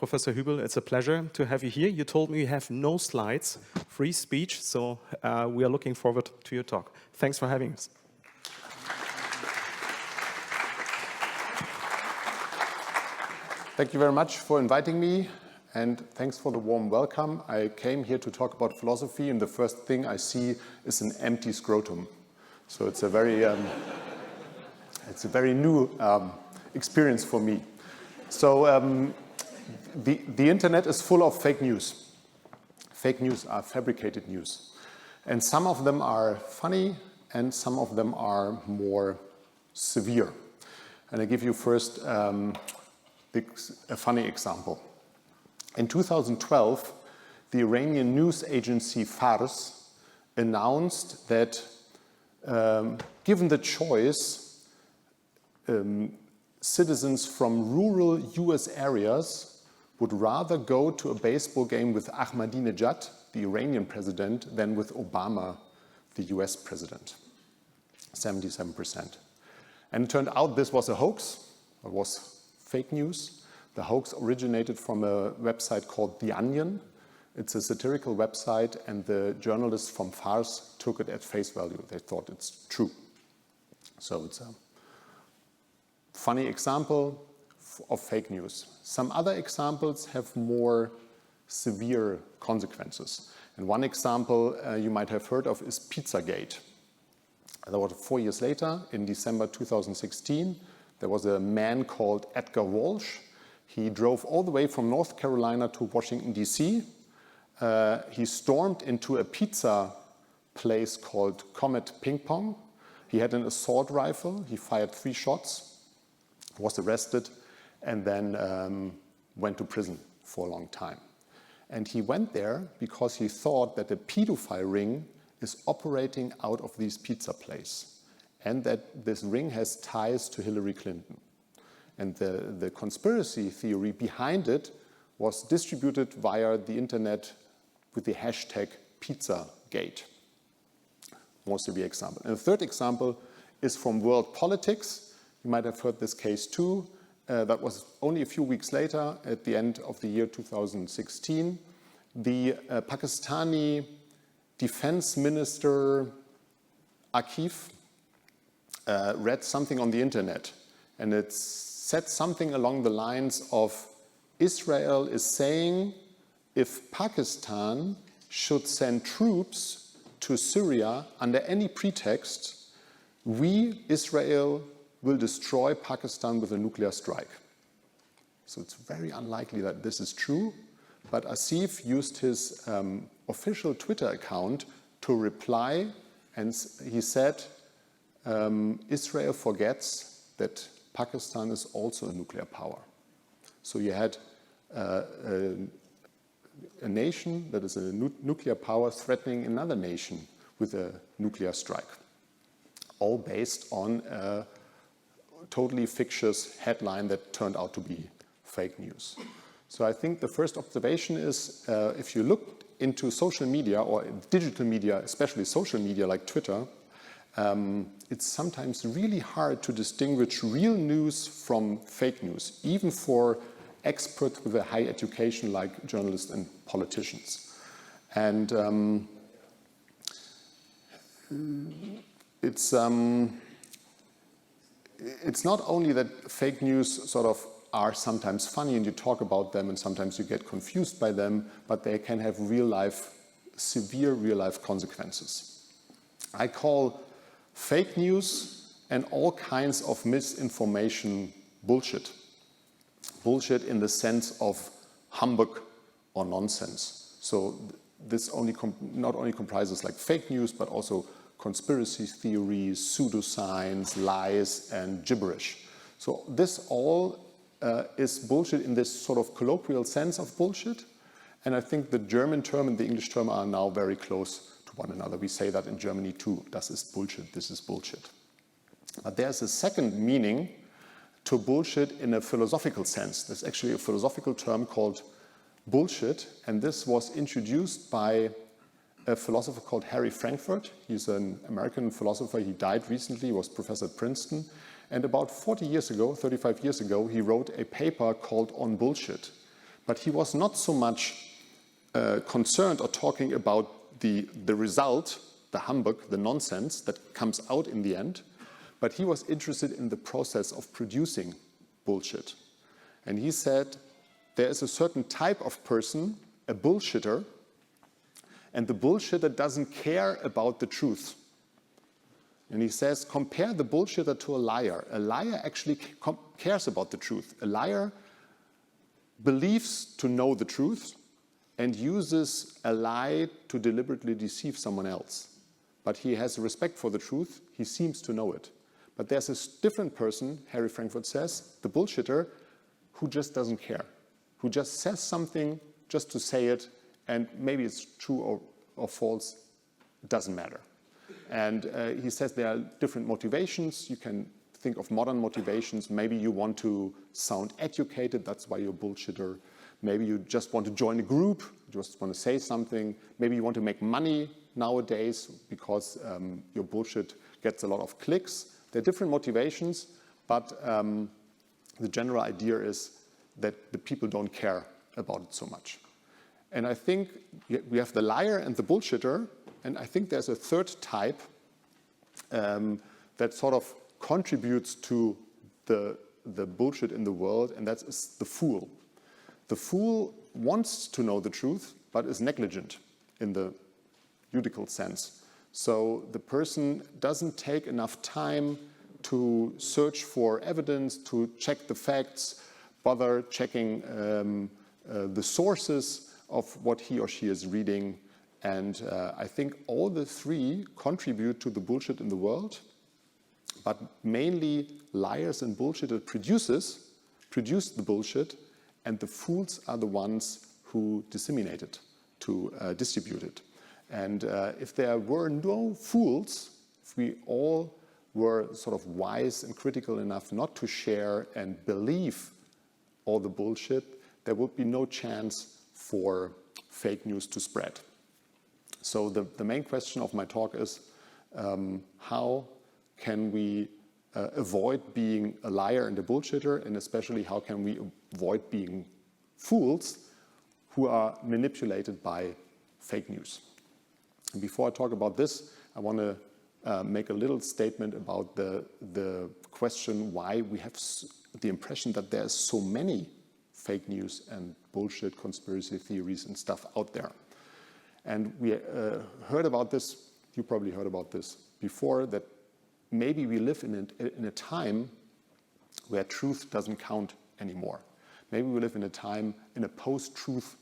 Professor Huebl, it's a pleasure to have you here. You told me you have no slides, free speech, so we are looking forward to your talk. Thanks for having us. Thank you very much for inviting me, and thanks for the warm welcome. I came here to talk about philosophy, and the first thing I see is an empty scrotum. So it's a very new experience for me. So the internet is full of fake news. Fake news are fabricated news. And some of them are funny and some of them are more severe. And I give you first a funny example. In 2012, the Iranian news agency Fars announced that given the choice, citizens from rural US areas would rather go to a baseball game with Ahmadinejad, the Iranian president, than with Obama, the US president. 77%. And it turned out this was a hoax. It was fake news. The hoax originated from a website called The Onion. It's a satirical website, and the journalists from Fars took it at face value. They thought it's true. So it's a funny example of fake news. Some other examples have more severe consequences. And one example you might have heard of is Pizzagate. That was 4 years later, in December 2016, there was a man called Edgar Walsh. He drove all the way from North Carolina to Washington, D.C. He stormed into a pizza place called Comet Ping Pong. He had an assault rifle. He fired 3 shots, was arrested, and then went to prison for a long time. And he went there because he thought that the pedophile ring is operating out of this pizza place and that this ring has ties to Hillary Clinton. And the conspiracy theory behind it was distributed via the internet with the hashtag Pizzagate. More severe example. And the third example is from world politics. You might have heard this case too. That was only a few weeks later, at the end of the year 2016. The Pakistani Defense Minister Akif read something on the internet, and it said something along the lines of, Israel is saying if Pakistan should send troops to Syria under any pretext, we, Israel, will destroy Pakistan with a nuclear strike. So it's very unlikely that this is true, but Asif used his official Twitter account to reply, and he said, Israel forgets that Pakistan is also a nuclear power. So you had a nation that is a nuclear power threatening another nation with a nuclear strike, all based on a totally fictitious headline that turned out to be fake news. So I think the first observation is if you look into social media or digital media, especially social media like Twitter, it's sometimes really hard to distinguish real news from fake news, even for experts with a high education like journalists and politicians. And it's not only that fake news sort of are sometimes funny and you talk about them and sometimes you get confused by them, but they can have severe real-life consequences. I call fake news and all kinds of misinformation bullshit. Bullshit in the sense of humbug or nonsense. So this not only comprises like fake news, but also conspiracy theories, pseudoscience, lies, and gibberish. So this all is bullshit in this sort of colloquial sense of bullshit. And I think the German term and the English term are now very close to one another. We say that in Germany too. Das ist bullshit, this is bullshit. But there's a second meaning to bullshit in a philosophical sense. There's actually a philosophical term called bullshit, and this was introduced by a philosopher called Harry Frankfurt. He's an American philosopher. He died recently. He was professor at Princeton. And about 40 years ago, 35 years ago, he wrote a paper called On Bullshit, But he was not so much concerned or talking about the result, the humbug, the nonsense that comes out in the end, but he was interested in the process of producing bullshit. And he said there is a certain type of person, a bullshitter, and the bullshitter doesn't care about the truth. And he says, compare the bullshitter to a liar. A liar actually cares about the truth. A liar believes to know the truth and uses a lie to deliberately deceive someone else. But he has respect for the truth. He seems to know it. But there's a different person, Harry Frankfurt says, the bullshitter, who just doesn't care, who just says something just to say it, and maybe it's true or false, it doesn't matter. And he says there are different motivations. You can think of modern motivations. Maybe you want to sound educated, that's why you're a bullshitter. Maybe you just want to join a group, you just want to say something. Maybe you want to make money nowadays because your bullshit gets a lot of clicks. There are different motivations, but the general idea is that the people don't care about it so much. And I think we have the liar and the bullshitter, and I think there's a third type that sort of contributes to the bullshit in the world, and that's the fool. The fool wants to know the truth, but is negligent in the juridical sense. So the person doesn't take enough time to search for evidence, to check the facts, bother checking the sources of what he or she is reading. And I think all the three contribute to the bullshit in the world, but mainly liars and bullshitters produce the bullshit, and the fools are the ones who disseminate it, to distribute it. And if there were no fools, if we all were sort of wise and critical enough not to share and believe all the bullshit, there would be no chance for fake news to spread. So the main question of my talk is how can we avoid being a liar and a bullshitter, and especially how can we avoid being fools who are manipulated by fake news. And before I talk about this, I want to make a little statement about the question why we have the impression that there's so many fake news and bullshit conspiracy theories and stuff out there. And we heard about this, you probably heard about this before, that maybe we live in a time where truth doesn't count anymore. Maybe we live in a time, in a post-truth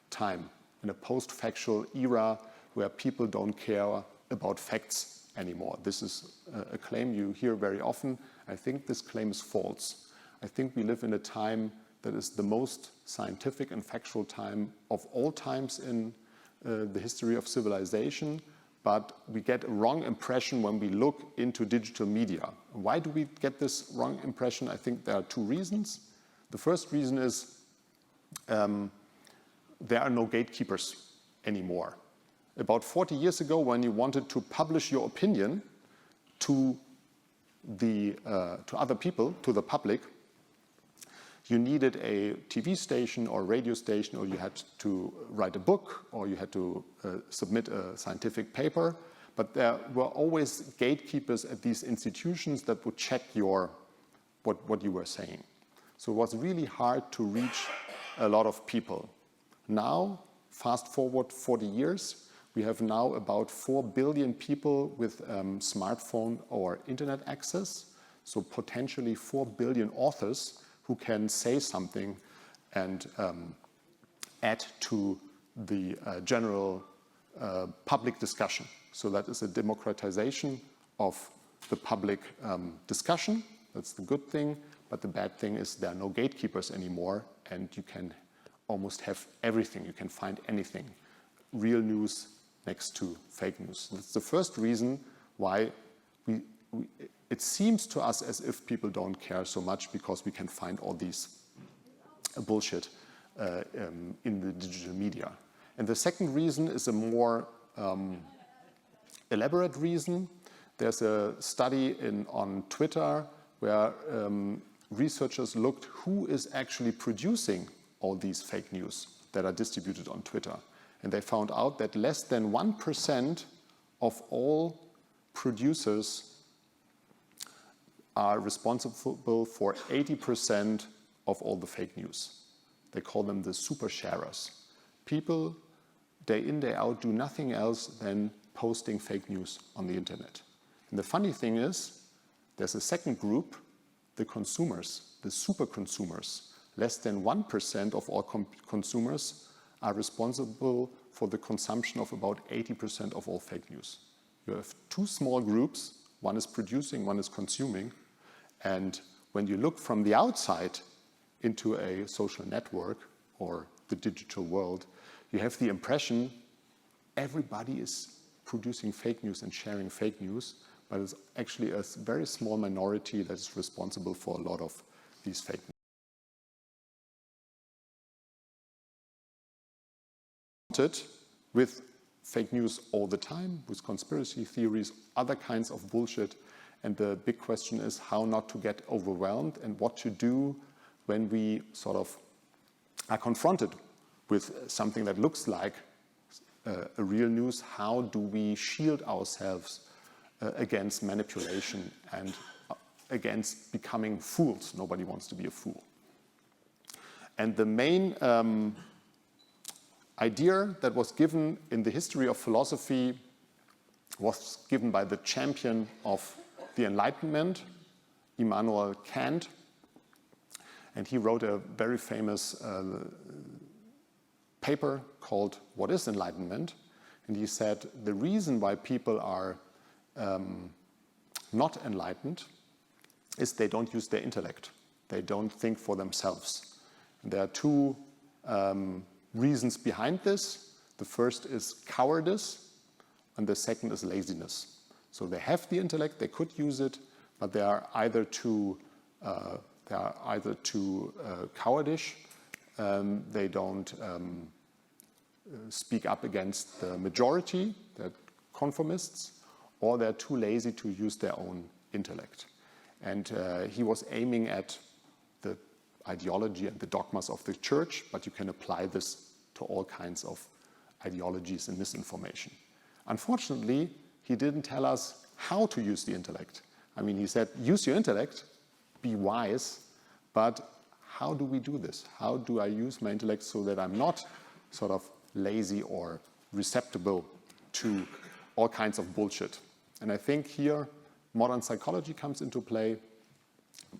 time, in a post-factual era where people don't care about facts anymore. This is a claim you hear very often. I think this claim is false. I think we live in a time that is the most scientific and factual time of all times in the history of civilization, but we get a wrong impression when we look into digital media. Why do we get this wrong impression? I think there are two reasons. The first reason is there are no gatekeepers anymore. About 40 years ago, when you wanted to publish your opinion to other people, to the public, you needed a TV station or radio station, or you had to write a book, or you had to submit a scientific paper. But there were always gatekeepers at these institutions that would check what you were saying. So it was really hard to reach a lot of people. Now, fast forward 40 years, we have now about 4 billion people with smartphone or internet access. So potentially 4 billion authors who can say something and add to the general public discussion. So that is a democratization of the public discussion. That's the good thing. But the bad thing is there are no gatekeepers anymore, and you can almost have everything. You can find anything. Real news next to fake news. That's the first reason why it seems to us as if people don't care so much, because we can find all these bullshit in the digital media. And the second reason is a more elaborate reason. There's a study on Twitter where researchers looked who is actually producing all these fake news that are distributed on Twitter. And they found out that less than 1% of all producers are responsible for 80% of all the fake news. They call them the super sharers. People, day in, day out, do nothing else than posting fake news on the internet. And the funny thing is, there's a second group, the consumers, the super consumers. Less than 1% of all consumers are responsible for the consumption of about 80% of all fake news. You have two small groups, one is producing, one is consuming. And when you look from the outside into a social network or the digital world, you have the impression everybody is producing fake news and sharing fake news, but it's actually a very small minority that is responsible for a lot of these fake news. With fake news all the time, with conspiracy theories, other kinds of bullshit. And the big question is how not to get overwhelmed and what to do when we sort of are confronted with something that looks like a real news. How do we shield ourselves against manipulation and against becoming fools? Nobody wants to be a fool. And the main idea that was given in the history of philosophy was given by the champion of the Enlightenment, Immanuel Kant. And he wrote a very famous paper called What is Enlightenment? And he said the reason why people are not enlightened is they don't use their intellect. They don't think for themselves. And there are two reasons behind this. The first is cowardice, and the second is laziness. So they have the intellect, they could use it, but they are either too cowardish, they don't speak up against the majority, they're conformists, or they're too lazy to use their own intellect. And he was aiming at the ideology and the dogmas of the church, but you can apply this to all kinds of ideologies and misinformation. Unfortunately, he didn't tell us how to use the intellect. I mean, he said, use your intellect, be wise, but how do we do this? How do I use my intellect so that I'm not sort of lazy or susceptible to all kinds of bullshit? And I think here modern psychology comes into play.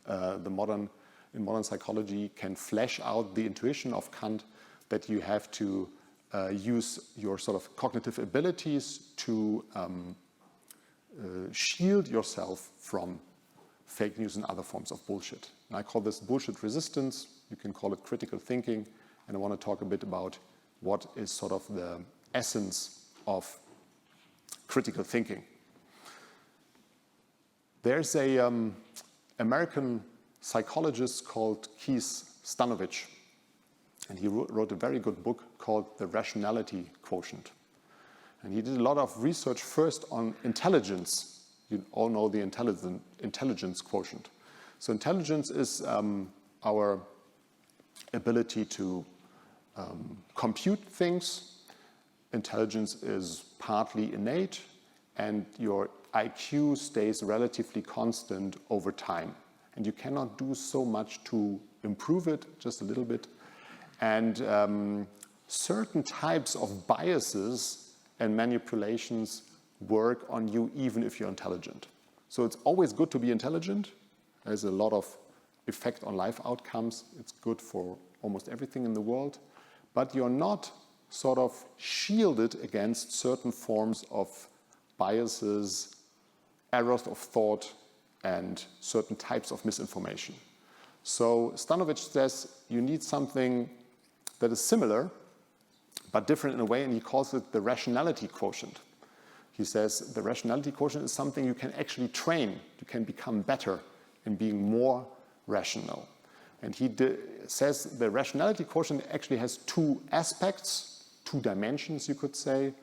In modern psychology can flesh out the intuition of Kant that you have to use your sort of cognitive abilities to shield yourself from fake news and other forms of bullshit. And I call this bullshit resistance. You can call it critical thinking. And I want to talk a bit about what is sort of the essence of critical thinking. There's a American psychologist called Keith Stanovich, and he wrote a very good book called The Rationality Quotient. And he did a lot of research first on intelligence. You all know the intelligence quotient. So intelligence is our ability to compute things. Intelligence is partly innate, and your IQ stays relatively constant over time. And you cannot do so much to improve it, just a little bit. And certain types of biases and manipulations work on you even if you're intelligent. So it's always good to be intelligent. There's a lot of effect on life outcomes. It's good for almost everything in the world. But you're not sort of shielded against certain forms of biases, errors of thought, and certain types of misinformation. So Stanovich says you need something that is similar, but different in a way, and he calls it the rationality quotient. He says the rationality quotient is something you can actually train. You can become better in being more rational. And he says the rationality quotient actually has two aspects, two dimensions, you could say.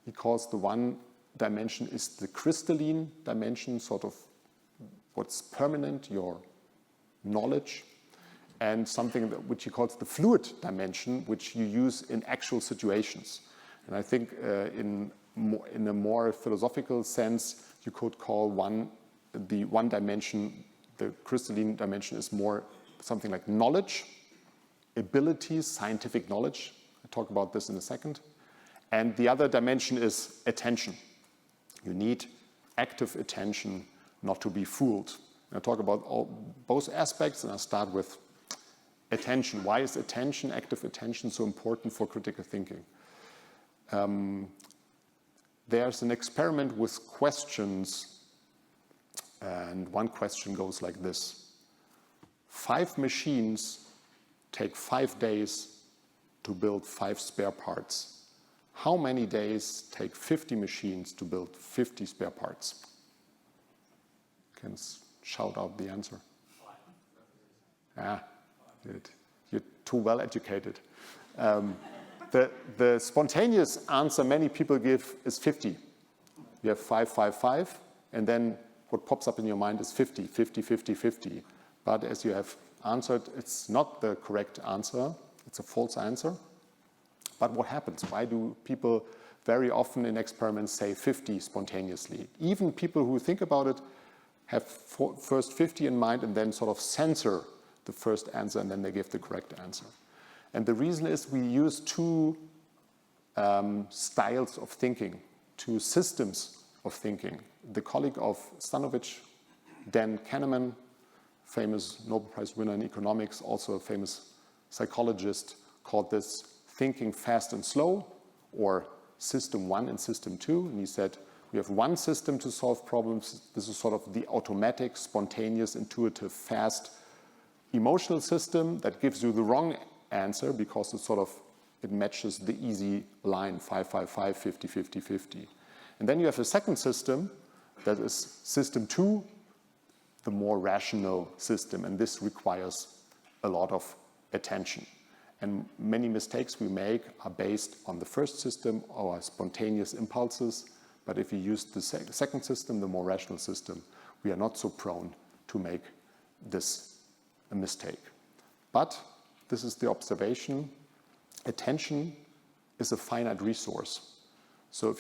He calls the one dimension is the crystalline dimension, sort of what's permanent, your knowledge. and something which he calls the fluid dimension, which you use in actual situations. And I think in a more philosophical sense, you could call the one dimension, the crystalline dimension, is more something like knowledge, abilities, scientific knowledge. I'll talk about this in a second. And the other dimension is attention. You need active attention not to be fooled. I'll talk about both aspects, and I'll start with attention. Why is attention, active attention, so important for critical thinking? There's an experiment with questions, and one question goes like this. 5 machines take 5 days to build 5 spare parts. How many days take 50 machines to build 50 spare parts? You can shout out the answer. You're too well educated. The spontaneous answer many people give is 50. You have 5, 5, 5, and then what pops up in your mind is 50, 50, 50, 50. But as you have answered, it's not the correct answer. It's a false answer. But what happens? Why do people very often in experiments say 50 spontaneously? Even people who think about it have first 50 in mind and then sort of censor the first answer, and then they give the correct answer. And the reason is we use 2 styles of thinking, 2 systems of thinking. The colleague of Stanovich, Dan Kahneman, famous Nobel Prize winner in economics, also a famous psychologist, called this thinking fast and slow, or system 1 and system 2. And he said, we have one system to solve problems. This is sort of the automatic, spontaneous, intuitive, fast, emotional system that gives you the wrong answer because it matches the easy line, 5, 5, 5, 50, 50, 50. And then you have a second system that is system 2, the more rational system, and this requires a lot of attention. And many mistakes we make are based on the first system, our spontaneous impulses. But if we use the second system, the more rational system, we are not so prone to make this a mistake. But this is the observation. Attention is a finite resource. So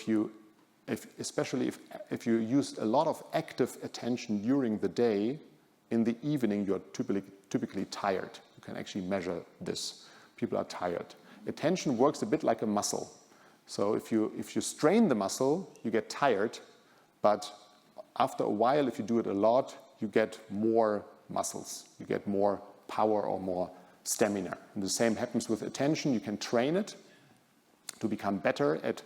especially if you use a lot of active attention during the day, in the evening you're typically tired. You can actually measure this. People are tired. Attention works a bit like a muscle. So if you strain the muscle, you get tired, but after a while, if you do it a lot, you get more muscles. You get more power or more stamina. And the same happens with attention. You can train it to become better at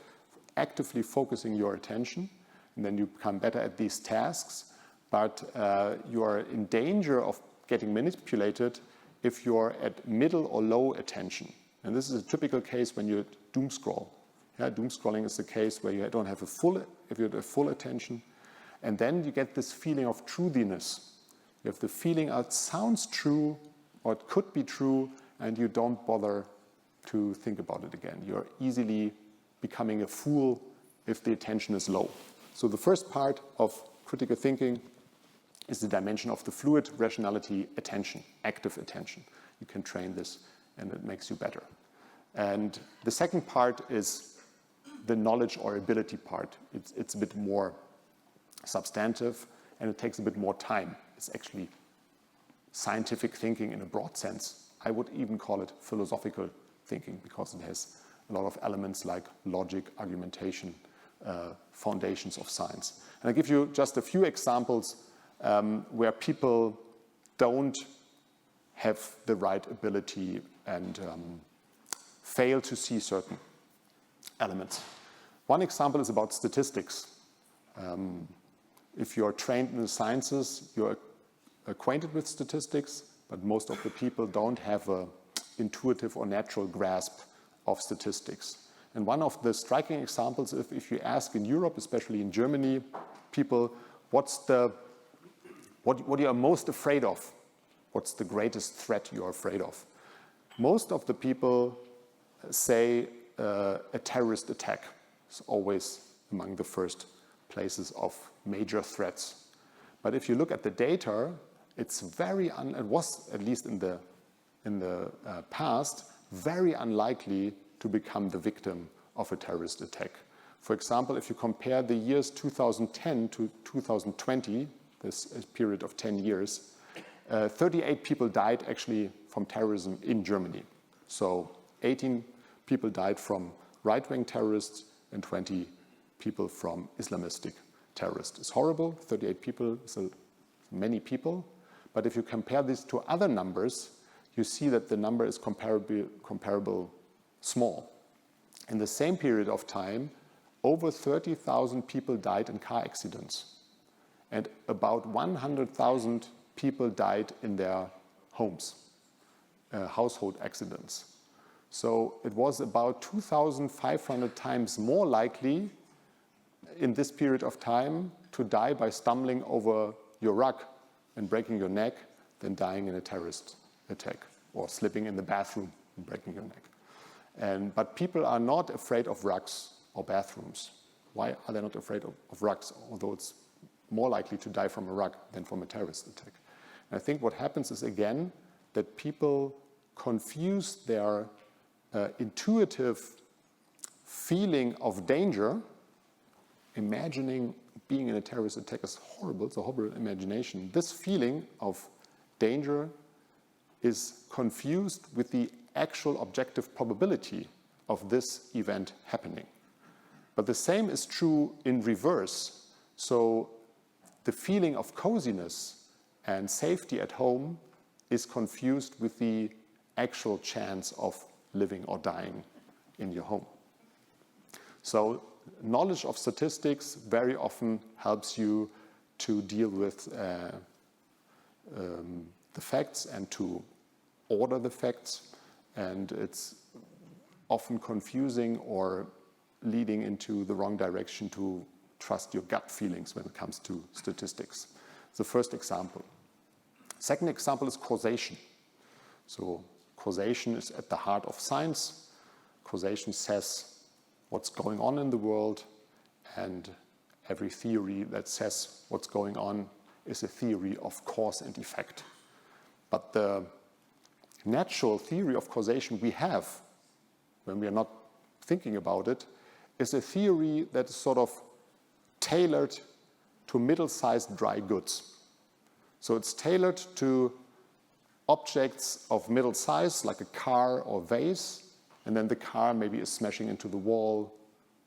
actively focusing your attention, and then you become better at these tasks, but you are in danger of getting manipulated if you're at middle or low attention. And this is a typical case when you doom scroll. Doom scrolling is the case where you don't have if you have full attention, and then you get this feeling of truthiness. You have the feeling it sounds true, or it could be true, and you don't bother to think about it again. You're easily becoming a fool if the attention is low. So the first part of critical thinking is the dimension of the fluid rationality attention, active attention. You can train this, and it makes you better. And the second part is the knowledge or ability part. It's a bit more substantive, and it takes a bit more time. It's actually scientific thinking in a broad sense. I would even call it philosophical thinking because it has a lot of elements like logic, argumentation, foundations of science. And I'll give you just a few examples where people don't have the right ability and fail to see certain elements. One example is about statistics. If you're trained in the sciences, you're acquainted with statistics, but most of the people don't have an intuitive or natural grasp of statistics. And one of the striking examples, if you ask in Europe, especially in Germany, people, what you are most afraid of? What's the greatest threat you're afraid of? Most of the people say a terrorist attack is always among the first places of major threats. But if you look at the data, it's it was, at least in the in the past, very unlikely to become the victim of a terrorist attack. For example, if you compare the years 2010 to 2020, this period of 10 years, 38 people died actually from terrorism in Germany. So 18 people died from right-wing terrorists and 20 people from Islamistic terrorists. It's horrible, 38 people is many people, but if you compare this to other numbers, you see that the number is comparable small. In the same period of time, over 30,000 people died in car accidents, and about 100,000 people died in their homes, household accidents. So it was about 2,500 times more likely in this period of time to die by stumbling over your rug and breaking your neck than dying in a terrorist attack or slipping in the bathroom and breaking your neck. But people are not afraid of rugs or bathrooms. Why are they not afraid of rugs, although it's more likely to die from a rug than from a terrorist attack? And I think what happens is, again, that people confuse their intuitive feeling of danger. Imagining being in a terrorist attack is horrible, it's a horrible imagination. This feeling of danger is confused with the actual objective probability of this event happening. But the same is true in reverse. So the feeling of coziness and safety at home is confused with the actual chance of living or dying in your home. So knowledge of statistics very often helps you to deal with the facts and to order the facts, and it's often confusing or leading into the wrong direction to trust your gut feelings when it comes to statistics. The first example. Second example is causation. So causation is at the heart of science. Causation says what's going on in the world, and every theory that says what's going on is a theory of cause and effect. But the natural theory of causation we have, when we are not thinking about it, is a theory that is sort of tailored to middle-sized dry goods. So it's tailored to objects of middle size, like a car or vase, and then the car maybe is smashing into the wall,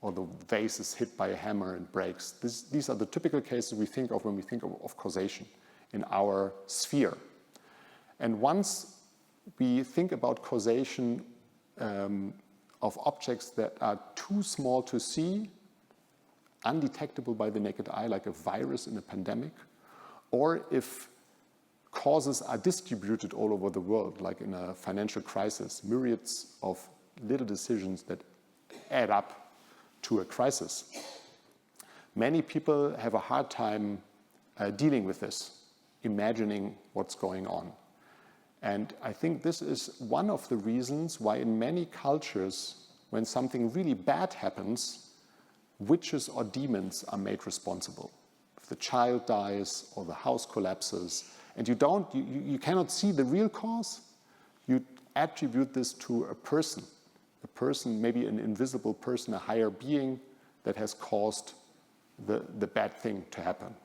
or the vase is hit by a hammer and breaks. These are the typical cases we think of when we think of causation in our sphere. And once we think about causation of objects that are too small to see, undetectable by the naked eye, like a virus in a pandemic, or if causes are distributed all over the world, like in a financial crisis, myriads of little decisions that add up to a crisis. Many people have a hard time dealing with this, imagining what's going on. And I think this is one of the reasons why in many cultures, when something really bad happens, witches or demons are made responsible. If the child dies or the house collapses, and you cannot see the real cause, you attribute this to a person, maybe an invisible person, a higher being that has caused the bad thing to happen.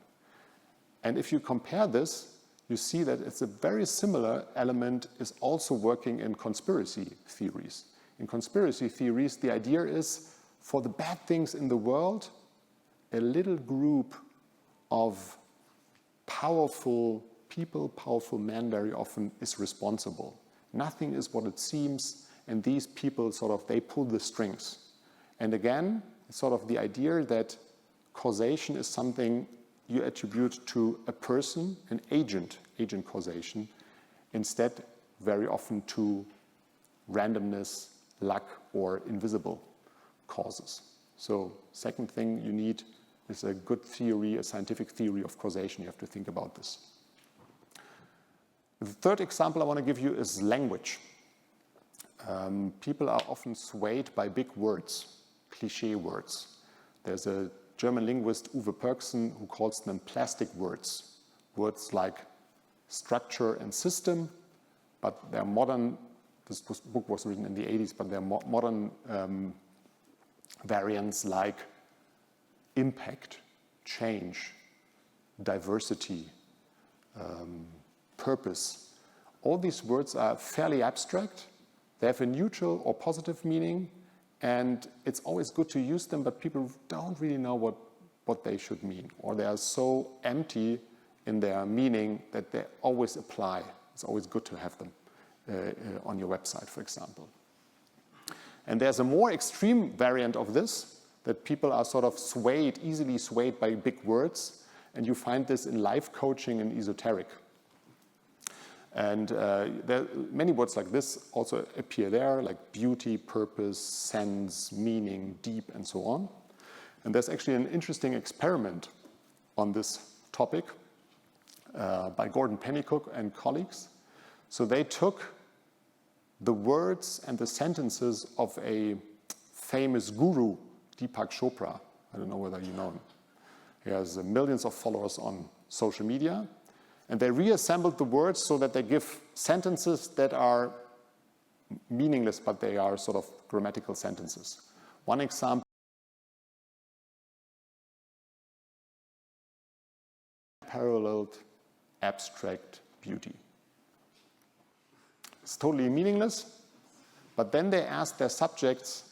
And if you compare this, you see that it's a very similar element is also working in conspiracy theories. In conspiracy theories, the idea is for the bad things in the world, a little group of powerful people, powerful men very often is responsible. Nothing is what it seems, and these people they pull the strings. And again, it's sort of the idea that causation is something you attribute to a person, an agent causation, instead very often to randomness, luck, or invisible causes. So second thing you need is a good theory, a scientific theory of causation. You have to think about this. The third example I want to give you is language. People are often swayed by big words, cliché words. There's a German linguist, Uwe Pörksen, who calls them plastic words. Words like structure and system, but they're modern. This book was written in the 80s, but they're modern variants like impact, change, diversity, purpose. All these words are fairly abstract. They have a neutral or positive meaning, and it's always good to use them, but people don't really know what they should mean, or they are so empty in their meaning that they always apply. It's always good to have them on your website, for example. And there's a more extreme variant of this, that people are sort of easily swayed by big words, and you find this in life coaching and esoteric. And there many words like this also appear there, like beauty, purpose, sense, meaning, deep, and so on. And there's actually an interesting experiment on this topic by Gordon Pennycook and colleagues. So they took the words and the sentences of a famous guru, Deepak Chopra. I don't know whether you know him. He has millions of followers on social media. And they reassembled the words so that they give sentences that are meaningless, but they are sort of grammatical sentences. One example, paralleled abstract beauty. It's totally meaningless, but then they asked their subjects,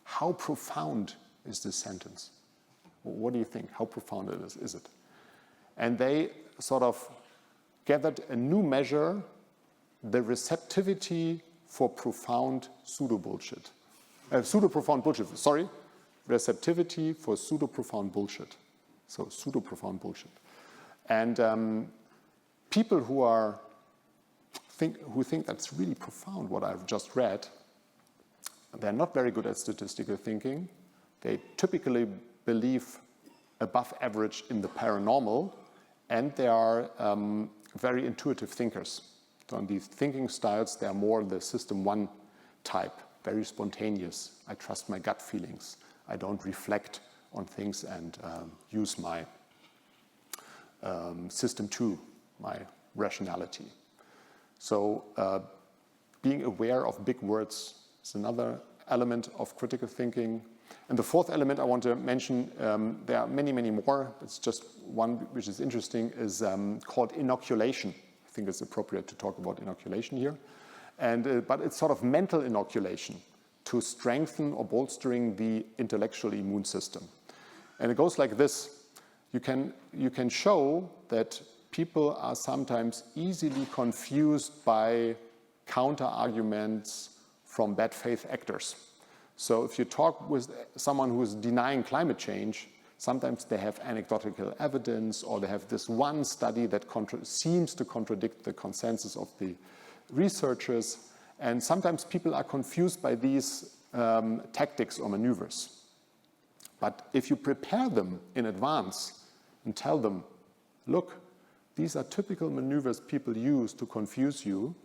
how profound is this sentence? What do you think? How profound is it? And they sort of gathered a new measure, the receptivity for profound pseudo-bullshit. Pseudo-profound bullshit, sorry. Receptivity for pseudo-profound bullshit. So pseudo-profound bullshit. And people who think that's really profound, what I've just read, they're not very good at statistical thinking. They typically believe above average in the paranormal, and they are very intuitive thinkers. So in these thinking styles, they are more the system 1 type, very spontaneous. I trust my gut feelings. I don't reflect on things and use my system 2, my rationality. So being aware of big words is another element of critical thinking. And the fourth element I want to mention, there are many, many more. It's just one which is interesting, is called inoculation. I think it's appropriate to talk about inoculation here. And, but it's sort of mental inoculation to strengthen or bolstering the intellectual immune system. And it goes like this. You can show that people are sometimes easily confused by counter-arguments from bad faith actors. So if you talk with someone who is denying climate change, sometimes they have anecdotal evidence, or they have this one study that seems to contradict the consensus of the researchers. And sometimes people are confused by these tactics or maneuvers. But if you prepare them in advance and tell them, look, these are typical maneuvers people use to confuse you.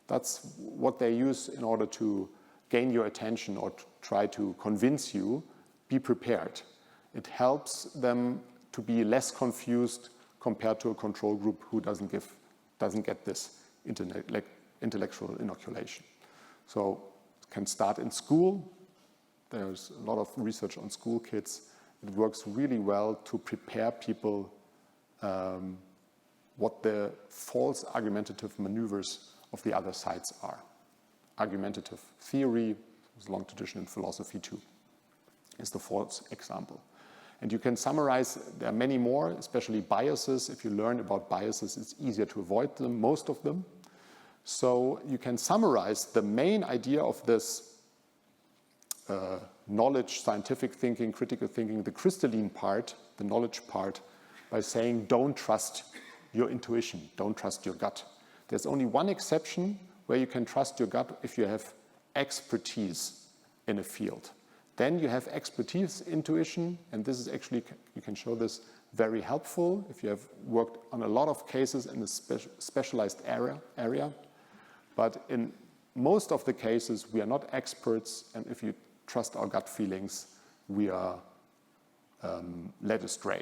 That's what they use in order to gain your attention or try to convince you. Be prepared. It helps them to be less confused compared to a control group who doesn't get this intellectual inoculation. So it can start in school. There's a lot of research on school kids. It works really well to prepare people what the false argumentative maneuvers of the other sides are. Argumentative theory, there's a long tradition in philosophy too, is the false example. And you can summarize, there are many more, especially biases. If you learn about biases, it's easier to avoid them, most of them. So you can summarize the main idea of this knowledge, scientific thinking, critical thinking, the crystalline part, the knowledge part, by saying don't trust your intuition, don't trust your gut. There's only one exception where you can trust your gut if you have expertise in a field. Then you have expertise, intuition, and this is actually, you can show this, very helpful if you have worked on a lot of cases in a specialized area. But in most of the cases, we are not experts, and if you trust our gut feelings, we are led astray.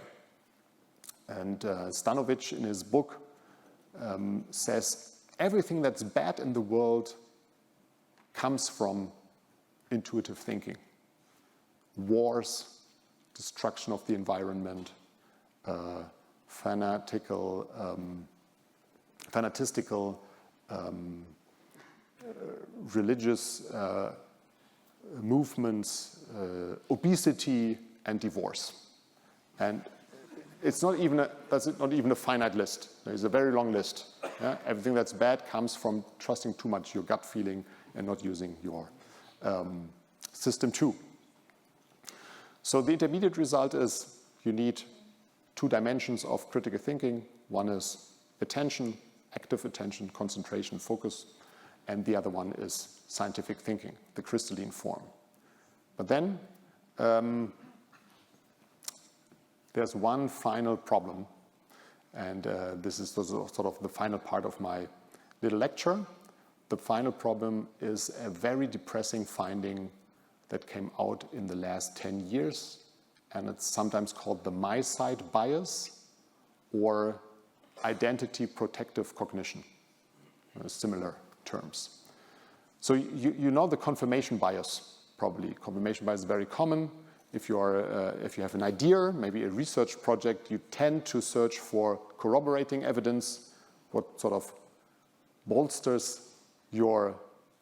And Stanovic, in his book, says everything that's bad in the world comes from intuitive thinking. Wars, destruction of the environment, fanatistical religious movements, obesity, and divorce. And that's not even a finite list. There's a very long list. Yeah? Everything that's bad comes from trusting too much your gut feeling and not using your system too. So the intermediate result is you need 2 dimensions of critical thinking. One is attention, active attention, concentration, focus, and the other one is scientific thinking, the crystalline form. But then there's one final problem, and this is sort of the final part of my little lecture. The final problem is a very depressing finding that came out in the last 10 years, and it's sometimes called the Myside bias or identity protective cognition, similar terms. So you know the confirmation bias, probably. Confirmation bias is very common. If you have an idea, maybe a research project, you tend to search for corroborating evidence, what sort of bolsters your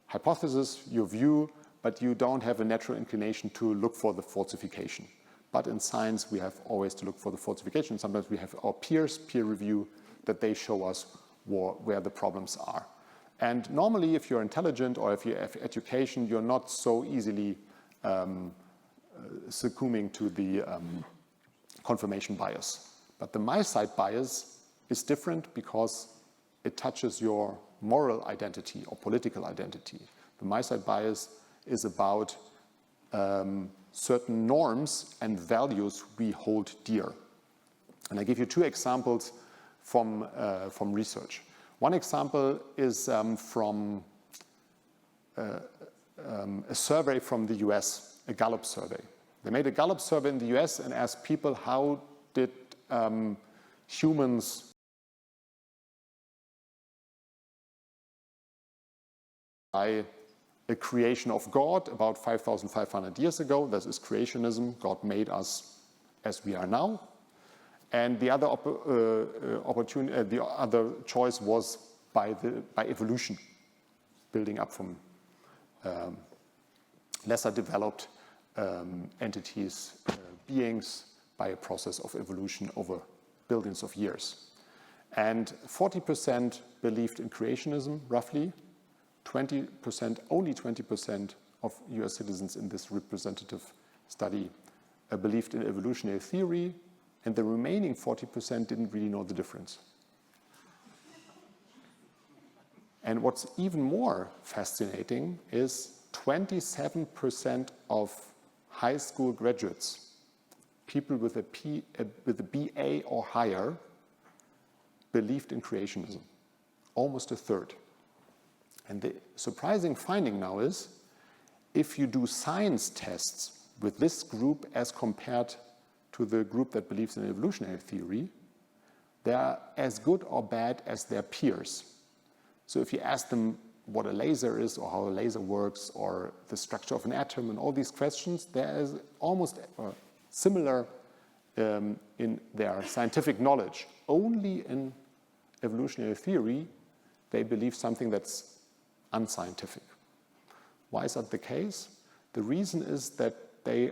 hypothesis, your view, but you don't have a natural inclination to look for the falsification. But in science, we have always to look for the falsification. Sometimes we have our peers, peer review, that they show us where the problems are. And normally, if you're intelligent or if you have education, you're not so easily succumbing to the confirmation bias. But the Myside bias is different because it touches your moral identity or political identity. The Myside bias is about certain norms and values we hold dear. And I give you 2 examples from research. One example is from a survey from the US, a Gallup survey. They made a Gallup survey in the US and asked people how did humans by a creation of God about 5,500 years ago. This is creationism. God made us as we are now. And the other the other choice was by evolution, building up from lesser developed entities, beings, by a process of evolution over billions of years. And 40% believed in creationism, roughly. 20%, only 20% of US citizens in this representative study believed in evolutionary theory, and the remaining 40% didn't really know the difference. And what's even more fascinating is 27% of high school graduates, people with a BA or higher, believed in creationism, almost a third. And the surprising finding now is, if you do science tests with this group as compared to the group that believes in evolutionary theory, they are as good or bad as their peers. So if you ask them what a laser is or how a laser works or the structure of an atom and all these questions, there is almost similar in their scientific knowledge. Only in evolutionary theory, they believe something that's unscientific. Why is that the case? The reason is that they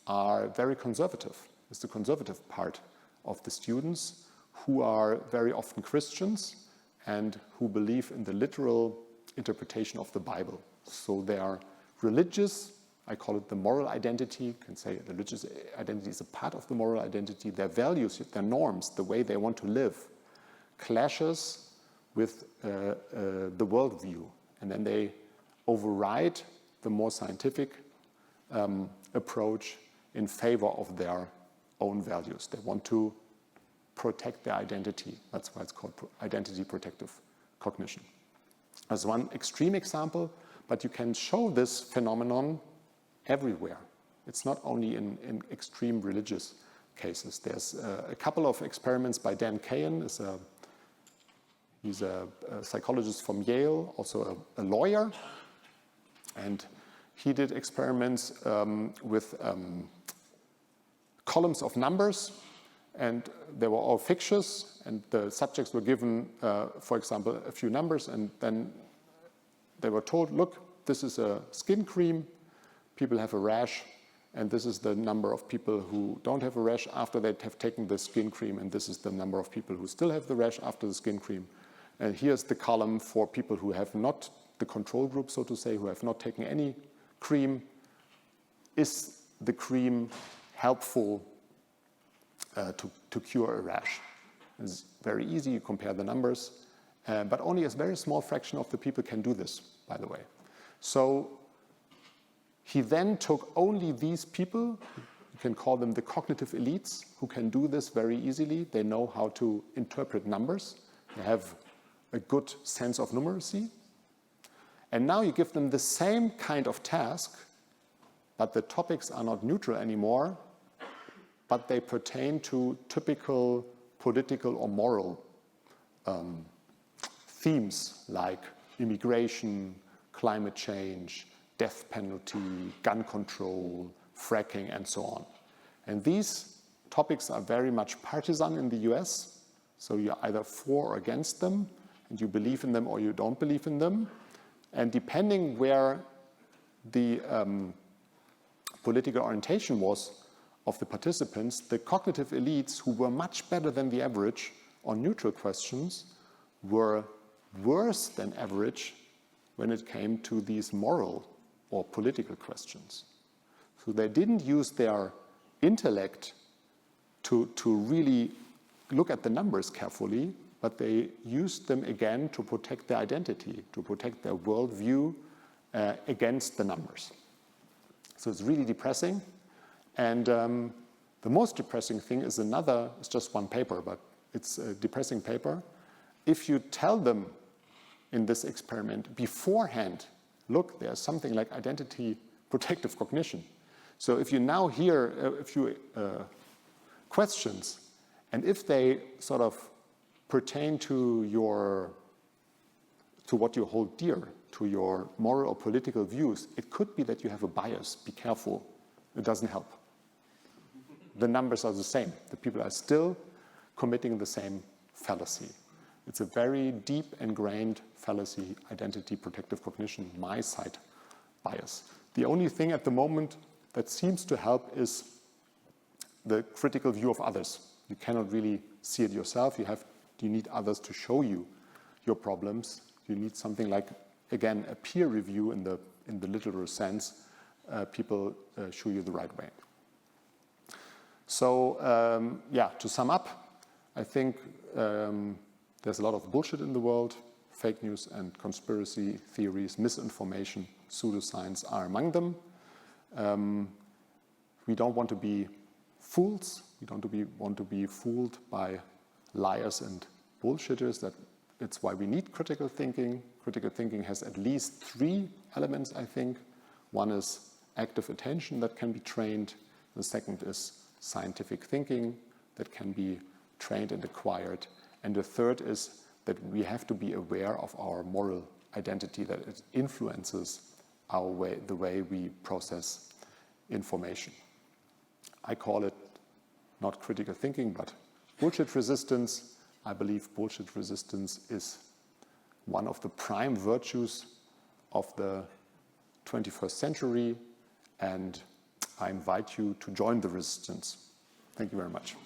are very conservative. It's the conservative part of the students who are very often Christians and who believe in the literal interpretation of the Bible. So they are religious. I call it the moral identity. You can say the religious identity is a part of the moral identity. Their values, their norms, the way they want to live, clashes with the worldview. And then they override the more scientific approach in favor of their own values. They want to protect their identity. That's why it's called identity protective cognition. As one extreme example, but you can show this phenomenon everywhere. It's not only in extreme religious cases. There's a couple of experiments by Dan Kahan, is a He's a psychologist from Yale, also a lawyer. And he did experiments with columns of numbers, and they were all fictitious, and the subjects were given, for example, a few numbers, and then they were told, look, this is a skin cream, people have a rash, and this is the number of people who don't have a rash after they have taken the skin cream, and this is the number of people who still have the rash after the skin cream. And here's the column for people who have not, the control group, so to say, who have not taken any cream. Is the cream helpful to cure a rash? It's very easy, you compare the numbers, but only a very small fraction of the people can do this, by the way. So he then took only these people, you can call them the cognitive elites, who can do this very easily. They know how to interpret numbers. They have a good sense of numeracy. And now you give them the same kind of task, but the topics are not neutral anymore, but they pertain to typical political or moral themes like immigration, climate change, death penalty, gun control, fracking, and so on. And these topics are very much partisan in the US, so you're either for or against them, and you believe in them or you don't believe in them. And depending where the political orientation was of the participants, the cognitive elites, who were much better than the average on neutral questions, were worse than average when it came to these moral or political questions. So they didn't use their intellect to really look at the numbers carefully, but they used them again to protect their identity, to protect their worldview against the numbers. So it's really depressing. And the most depressing thing is it's just one paper, but it's a depressing paper. If you tell them in this experiment beforehand, look, there's something like identity protective cognition. So if you now hear a few questions, and if they sort of pertain to what you hold dear, to your moral or political views, it could be that you have a bias. Be careful. It doesn't help. The numbers are the same. The people are still committing the same fallacy. It's a very deep ingrained fallacy, identity protective cognition, Myside bias. The only thing at the moment that seems to help is the critical view of others. You cannot really see it yourself. You need others to show you your problems. You need something like, again, a peer review in the literal sense. People show you the right way. So, to sum up, I think there's a lot of bullshit in the world. Fake news and conspiracy theories, misinformation, pseudoscience are among them. We don't want to be fools. We don't want to be fooled by liars and bullshitters. It's why we need critical thinking. Critical thinking has at least 3 elements, I think. One is active attention that can be trained. The second is scientific thinking that can be trained and acquired. And the third is that we have to be aware of our moral identity, that it influences the way we process information. I call it not critical thinking, but bullshit resistance. I believe bullshit resistance is one of the prime virtues of the 21st century, and I invite you to join the resistance. Thank you very much.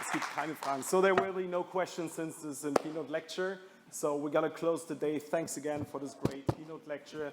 Es gibt keine Fragen. So there will be no questions since this is a keynote lecture. So we're going to close the day. Thanks again for this great keynote lecture.